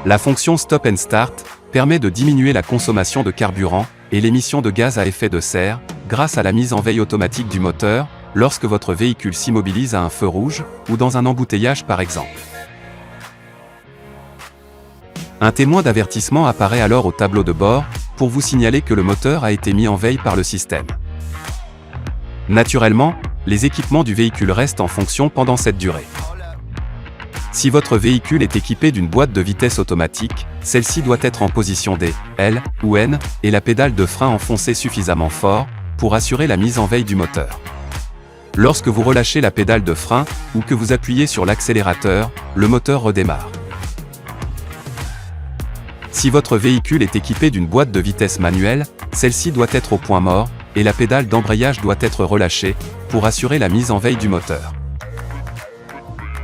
La fonction Stop and Start permet de diminuer la consommation de carburant et l'émission de gaz à effet de serre grâce à la mise en veille automatique du moteur lorsque votre véhicule s'immobilise à un feu rouge ou dans un embouteillage par exemple. Un témoin d'avertissement apparaît alors au tableau de bord pour vous signaler que le moteur a été mis en veille par le système. Naturellement, les équipements du véhicule restent en fonction pendant cette durée. Si votre véhicule est équipé d'une boîte de vitesse automatique, celle-ci doit être en position D, L ou N et la pédale de frein enfoncée suffisamment fort pour assurer la mise en veille du moteur. Lorsque vous relâchez la pédale de frein ou que vous appuyez sur l'accélérateur, le moteur redémarre. Si votre véhicule est équipé d'une boîte de vitesse manuelle, celle-ci doit être au point mort et la pédale d'embrayage doit être relâchée pour assurer la mise en veille du moteur.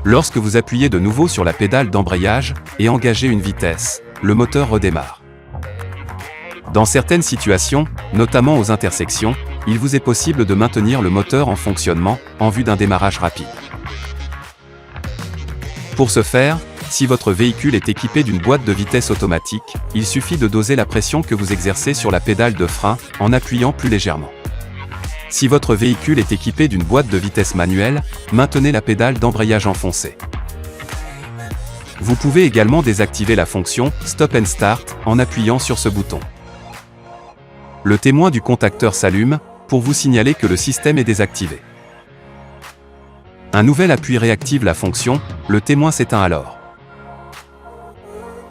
Lorsque vous appuyez de nouveau sur la pédale d'embrayage et engagez une vitesse, le moteur redémarre. Dans certaines situations, notamment aux intersections, il vous est possible de maintenir le moteur en fonctionnement en vue d'un démarrage rapide. Pour ce faire, si votre véhicule est équipé d'une boîte de vitesse automatique, il suffit de doser la pression que vous exercez sur la pédale de frein en appuyant plus légèrement. Si votre véhicule est équipé d'une boîte de vitesse manuelle, maintenez la pédale d'embrayage enfoncée. Vous pouvez également désactiver la fonction Stop and Start en appuyant sur ce bouton. Le témoin du contacteur s'allume pour vous signaler que le système est désactivé. Un nouvel appui réactive la fonction, le témoin s'éteint alors.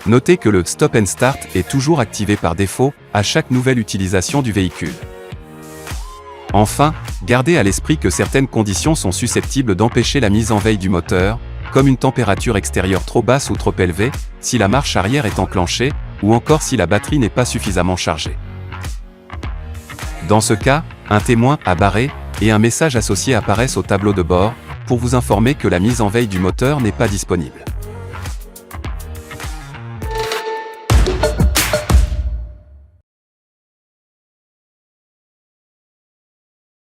Notez que le Stop and Start est toujours activé par défaut à chaque nouvelle utilisation du véhicule. Enfin, gardez à l'esprit que certaines conditions sont susceptibles d'empêcher la mise en veille du moteur, comme une température extérieure trop basse ou trop élevée, si la marche arrière est enclenchée, ou encore si la batterie n'est pas suffisamment chargée. Dans ce cas, un témoin à barrer et un message associé apparaissent au tableau de bord pour vous informer que la mise en veille du moteur n'est pas disponible.